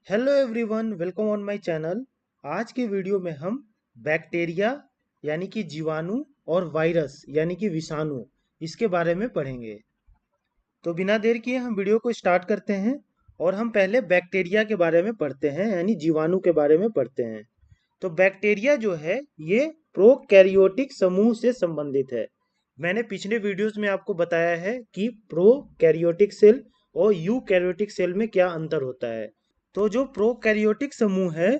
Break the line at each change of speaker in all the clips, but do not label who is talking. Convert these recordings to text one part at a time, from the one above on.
Hello everyone, welcome on my channel. आज के video में हम बैक्टीरिया यानी कि जीवाणु और वायरस यानी कि विषाणु इसके बारे में पढ़ेंगे। तो बिना देर किए हम वीडियो को स्टार्ट करते हैं और हम पहले बैक्टीरिया के बारे में पढ़ते हैं यानी जीवाणु के बारे में पढ़ते हैं। तो बैक्टीरिया जो है ये प्रोकैरियोटिक समूह से संबंधित है। मैंने पिछले वीडियोस में आपको बताया है कि प्रोकैरियोटिक सेल और यूकैरियोटिक सेल में क्या अंतर होता है। तो जो प्रोकैरियोटिक समूह है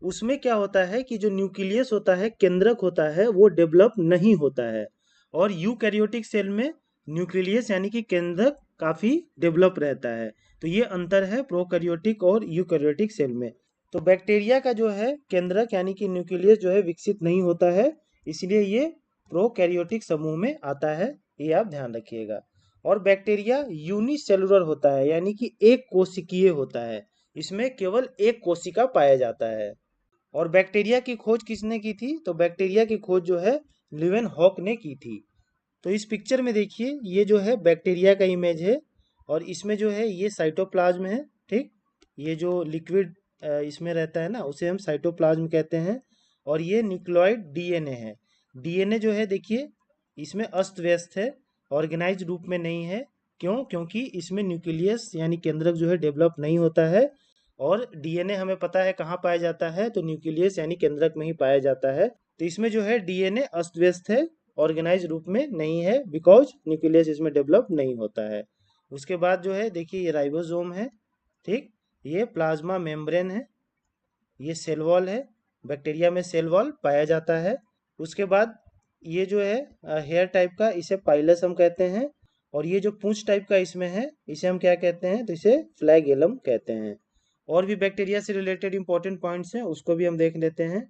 उसमें क्या होता है कि जो न्यूक्लियस होता है, केंद्रक होता है, वो डेवलप नहीं होता है। और यूकैरियोटिक सेल में न्यूक्लियस यानी कि केंद्रक काफी डेवलप रहता है। तो ये अंतर है प्रोकैरियोटिक और यूकैरियोटिक सेल में। तो बैक्टीरिया का जो है केंद्रक यानी कि न्यूक्लियस जो है विकसित नहीं होता है, इसलिए ये प्रोकैरियोटिक समूह में आता है, ये आप ध्यान रखिएगा। और बैक्टीरिया यूनिसेलुलर होता है यानी कि एक कोशिकीय होता है, इसमें केवल एक कोशिका पाया जाता है। और बैक्टीरिया की खोज किसने की थी? तो बैक्टीरिया की खोज जो है लिवेनहॉक ने की थी। तो इस पिक्चर में देखिए, ये जो है बैक्टीरिया का इमेज है और इसमें जो है ये साइटोप्लाज्म है। ठीक, ये जो लिक्विड इसमें रहता है ना, उसे हम साइटोप्लाज्म कहते हैं। और ये न्यूक्लियोइड डीएनए है। डीएनए जो है देखिए इसमें अस्त व्यस्त है, ऑर्गेनाइज रूप में नहीं है। क्यों? क्योंकि इसमें न्यूक्लियस यानी केंद्रक जो है डेवलप नहीं होता है। और डीएनए हमें पता है कहाँ पाया जाता है, तो न्यूक्लियस यानी केंद्रक में ही पाया जाता है। तो इसमें जो है डीएनए अस्त व्यस्त है, ऑर्गेनाइज रूप में नहीं है, बिकॉज न्यूक्लियस इसमें डेवलप नहीं होता है। उसके बाद जो है देखिए ये राइबोसोम है। ठीक, ये प्लाज्मा मेम्ब्रेन है, ये सेल वॉल है। बैक्टीरिया में सेल वॉल पाया जाता है। उसके बाद ये जो है हेयर टाइप का, इसे पाइलस हम कहते हैं। और ये जो पूंछ टाइप का इसमें है, इसे हम क्या कहते हैं? तो इसे फ्लैगेलम कहते हैं। और भी बैक्टीरिया से रिलेटेड इंपॉर्टेंट पॉइंट्स हैं, उसको भी हम देख लेते हैं।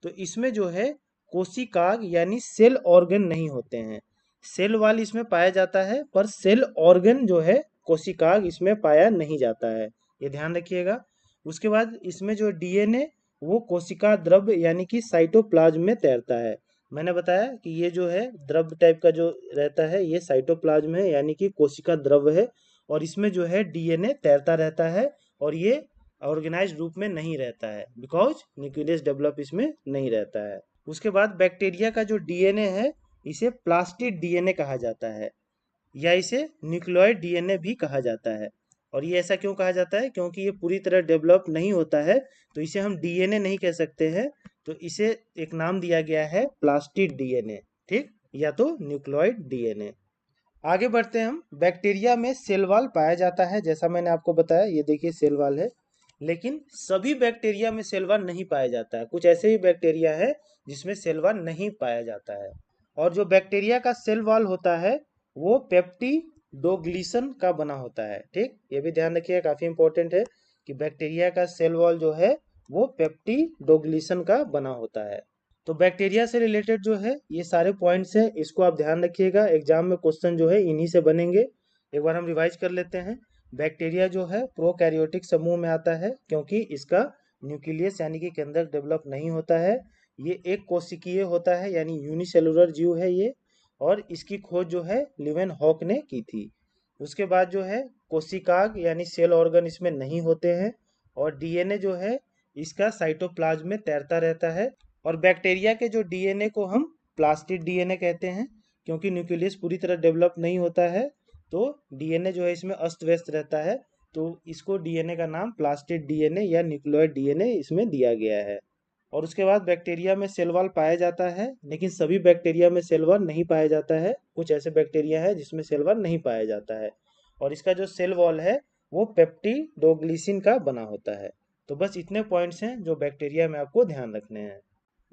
तो इसमें जो है कोशिकाग यानी सेल ऑर्गन नहीं होते हैं। सेल वॉल इसमें पाया जाता है पर सेल ऑर्गन जो है कोशिकाग इसमें पाया नहीं जाता है, ये ध्यान रखिएगा। उसके बाद इसमें जो डीएनए वो कोशिका द्रव्य यानी कि साइटोप्लाज्म में तैरता है। मैंने बताया कि ये जो है द्रव्य टाइप का जो रहता है ये साइटोप्लाज्म है यानी कि कोशिका द्रव्य है। और इसमें जो है डीएनए तैरता रहता है और ये ऑर्गेनाइज रूप में नहीं रहता है, बिकॉज न्यूक्लियस डेवलप इसमें नहीं रहता है। उसके बाद बैक्टीरिया का जो डीएनए है इसे प्लास्टिड डीएनए कहा जाता है या इसे न्यूक्लियोइड डीएनए भी कहा जाता है। और ये ऐसा क्यों कहा जाता है? क्योंकि ये पूरी तरह डेवलप नहीं होता है, तो इसे हम डीएनए नहीं कह सकते हैं। तो इसे एक नाम दिया गया है प्लास्टिड डीएनए। ठीक, या तो न्यूक्लियोइड डीएनए। आगे बढ़ते हैं हम। बैक्टीरिया में सेल वॉल पाया जाता है, जैसा मैंने आपको बताया, ये देखिए सेल वॉल है। लेकिन सभी बैक्टीरिया में सेल वॉल नहीं पाया जाता है, कुछ ऐसे ही बैक्टीरिया है जिसमें सेल वॉल नहीं पाया जाता है। और जो बैक्टीरिया का सेल वॉल होता है वो पेप्टिडोग्लिसन का बना होता है। ठीक, ये भी ध्यान रखिए, काफी इंपॉर्टेंट है कि बैक्टीरिया का सेल वॉल जो है वो पेप्टिडोग्लिसन का बना होता है। तो बैक्टीरिया से रिलेटेड जो है ये सारे पॉइंट्स हैं, इसको आप ध्यान रखिएगा, एग्जाम में क्वेश्चन जो है इन्हीं से बनेंगे। एक बार हम रिवाइज कर लेते हैं। बैक्टीरिया जो है प्रोकैरियोटिक समूह में आता है क्योंकि इसका न्यूक्लियस यानी कि केंद्रक डेवलप नहीं होता है। ये एक कोशिकीय होता है यानी यूनिसेलुलर जीव है ये। और इसकी खोज जो है लिवेनहॉक ने की थी। उसके बाद जो है कोशिकाग यानी सेल ऑर्गन इसमें नहीं होते हैं। और डीएनए जो है इसका साइटोप्लाज्म में तैरता रहता है। और बैक्टीरिया के जो डीएनए को हम प्लास्टिड डीएनए कहते हैं क्योंकि न्यूक्लियस पूरी तरह डेवलप नहीं होता है। तो डीएनए जो है इसमें अस्त व्यस्त रहता है, तो इसको डीएनए का नाम प्लास्टिड डीएनए या न्यूक्लियोइड डीएनए इसमें दिया गया है। और उसके बाद बैक्टीरिया में सेल वॉल पाया जाता है, लेकिन सभी बैक्टीरिया में सेल वॉल नहीं पाया जाता है, कुछ ऐसे बैक्टीरिया है जिसमें सेल वॉल नहीं पाया जाता है। और इसका जो सेल वॉल है वो पेप्टिडोग्लिसिन का बना होता है। तो बस इतने पॉइंट्स हैं जो बैक्टीरिया में आपको ध्यान रखने हैं।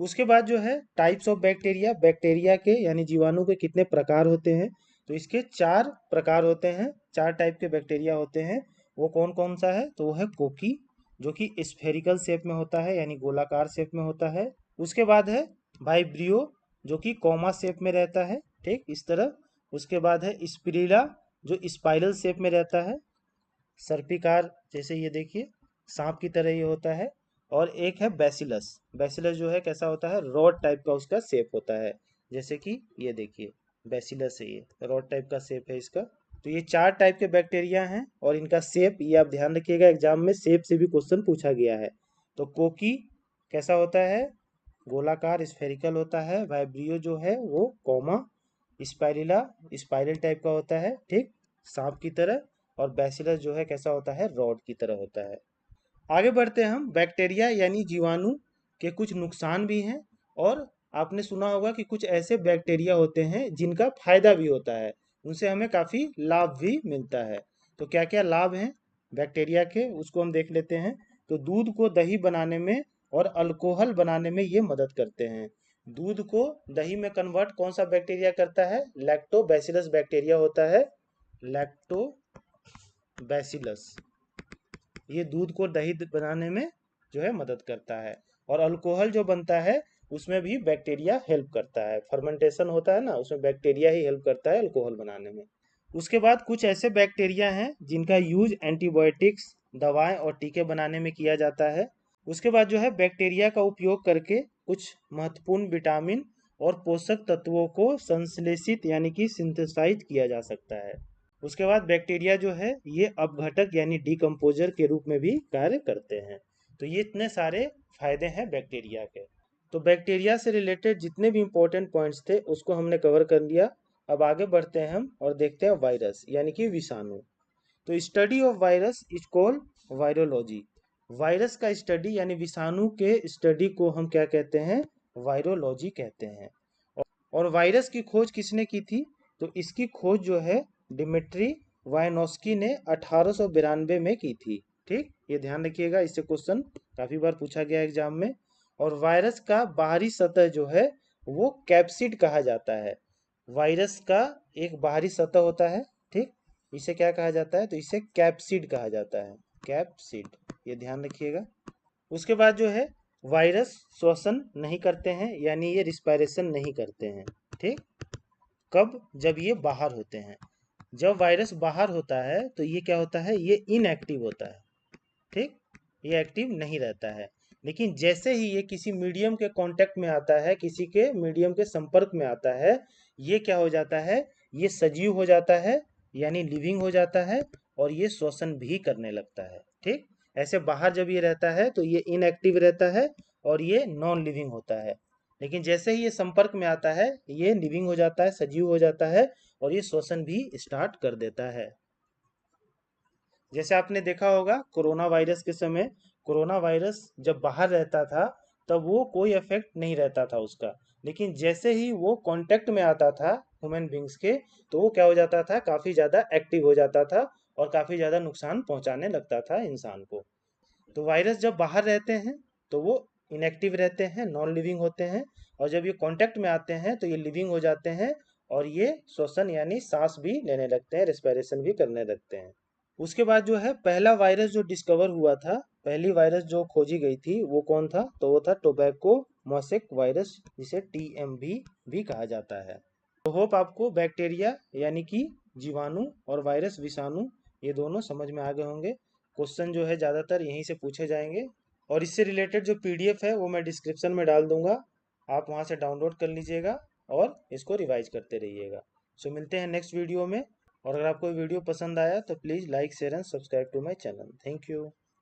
उसके बाद जो है टाइप्स ऑफ बैक्टीरिया, बैक्टीरिया के यानी जीवाणु के कितने प्रकार होते हैं? तो इसके 4 प्रकार होते हैं, 4 टाइप के बैक्टीरिया होते हैं। वो कौन कौन सा है? तो वो है कोकी, जो कि स्फेरिकल शेप में होता है यानी गोलाकार शेप में होता है। उसके बाद है वाइब्रियो, जो कि कॉमा शेप में रहता है, ठीक इस तरह। उसके बाद है स्पिरिला, जो स्पाइरल शेप में रहता है, सर्पिकार जैसे, ये देखिए सांप की तरह ये होता है। और एक है बैसिलस। बैसिलस जो है कैसा होता है? रॉड टाइप का उसका शेप होता है, जैसे कि ये देखिए बैसिलस है, ये रॉड टाइप का शेप है इसका। तो ये 4 टाइप के बैक्टीरिया हैं और इनका शेप ये आप ध्यान रखिएगा, एग्जाम में शेप से भी क्वेश्चन पूछा गया है। तो कोकी कैसा होता है, गोलाकार स्फेरिकल होता है। वाइब्रियो जो है वो कॉमा, स्पाइरिला स्पाइरल टाइप का होता है, ठीक, सांप की तरह। और बैसिलस जो है कैसा होता है, रॉड की तरह होता है। आगे बढ़ते हैं हम। बैक्टीरिया यानी जीवाणु के कुछ नुकसान भी हैं, और आपने सुना होगा कि कुछ ऐसे बैक्टीरिया होते हैं जिनका फायदा भी होता है, उनसे हमें काफ़ी लाभ भी मिलता है। तो क्या क्या लाभ हैं बैक्टीरिया के, उसको हम देख लेते हैं। तो दूध को दही बनाने में और अल्कोहल बनाने में ये मदद करते हैं। दूध को दही में कन्वर्ट कौन सा बैक्टीरिया करता है, लैक्टोबैसिलस बैक्टीरिया होता है, लैक्टोबैसिलस। ये दूध को दही बनाने में जो है मदद करता है। और अल्कोहल जो बनता है उसमें भी बैक्टीरिया हेल्प करता है, फर्मेंटेशन होता है ना, उसमें बैक्टीरिया ही हेल्प करता है अल्कोहल बनाने में। उसके बाद कुछ ऐसे बैक्टीरिया हैं जिनका यूज एंटीबायोटिक्स, दवाएं और टीके बनाने में किया जाता है। उसके बाद जो है बैक्टीरिया का उपयोग करके कुछ महत्वपूर्ण विटामिन और पोषक तत्वों को संश्लेषित यानी कि सिंथेसाइज किया जा सकता है। उसके बाद बैक्टीरिया जो है ये अपघटक यानी डिकम्पोजर के रूप में भी कार्य करते हैं। तो ये इतने सारे फायदे हैं बैक्टीरिया के। तो बैक्टीरिया से रिलेटेड जितने भी इंपॉर्टेंट पॉइंट्स थे उसको हमने कवर कर लिया। अब आगे बढ़ते हैं हम और देखते हैं वायरस यानी कि विषाणु। तो study of virus is called virology. Virus का स्टडी यानी विषाणु के स्टडी को हम क्या कहते हैं, वायरोलॉजी कहते हैं। और वायरस की खोज किसने की थी, तो इसकी खोज जो है डिमिट्री वायनोस्की ने 1892 में की थी, ठीक, ये ध्यान रखिएगा, इससे क्वेश्चन काफी बार पूछा गया एग्जाम में। और वायरस का बाहरी सतह जो है वो कैप्सिड कहा जाता है। वायरस का एक बाहरी सतह होता है, ठीक, इसे क्या कहा जाता है, तो इसे कैप्सिड कहा जाता है, कैप्सिड, ये ध्यान रखिएगा। उसके बाद जो है वायरस श्वसन नहीं करते हैं यानी ये रिस्पायरेशन नहीं करते हैं, ठीक। कब, जब ये बाहर होते हैं। जब वायरस बाहर होता है तो ये क्या होता है, ये इनएक्टिव होता है, ठीक, ये एक्टिव नहीं रहता है। लेकिन जैसे ही ये किसी मीडियम के कांटेक्ट में आता है, किसी के मीडियम के संपर्क में आता है, ये क्या हो जाता है, ये सजीव हो जाता है यानी लिविंग हो जाता है, और ये श्वसन भी करने लगता है, ठीक। ऐसे बाहर जब ये रहता है तो ये इनएक्टिव रहता है और ये नॉन लिविंग होता है। लेकिन जैसे ही ये संपर्क में आता है ये लिविंग हो जाता है, सजीव हो जाता है, और ये श्वसन भी स्टार्ट कर देता है। जैसे आपने देखा होगा कोरोना वायरस के समय, कोरोना वायरस जब बाहर रहता था तब वो कोई इफेक्ट नहीं रहता था उसका। लेकिन जैसे ही वो कांटेक्ट में आता था ह्यूमन बींग्स के, तो वो क्या हो जाता था, काफ़ी ज़्यादा एक्टिव हो जाता था और काफ़ी ज़्यादा नुकसान पहुंचाने लगता था इंसान को। तो वायरस जब बाहर रहते हैं तो वो इनएक्टिव रहते हैं, नॉन लिविंग होते हैं, और जब ये कांटेक्ट में आते हैं तो ये लिविंग हो जाते हैं, और ये श्वसन यानी सांस भी लेने लगते हैं, रेस्पिरेशन भी करने लगते हैं। उसके बाद जो है पहला वायरस जो डिस्कवर हुआ था, पहली वायरस जो खोजी गई थी वो कौन था, तो वो था टोबैको मोसेक वायरस, जिसे टीएमवी भी कहा जाता है। तो होप आपको बैक्टीरिया यानी कि जीवाणु और वायरस विषाणु ये दोनों समझ में आ गए होंगे। क्वेश्चन जो है ज़्यादातर यहीं से पूछे जाएंगे, और इससे रिलेटेड जो पीडीएफ है वो मैं डिस्क्रिप्शन में डाल दूंगा, आप वहाँ से डाउनलोड कर लीजिएगा और इसको रिवाइज करते रहिएगा। सो मिलते हैं नेक्स्ट वीडियो में। और अगर आपको वीडियो पसंद आया तो please like share and subscribe to my channel. Thank you.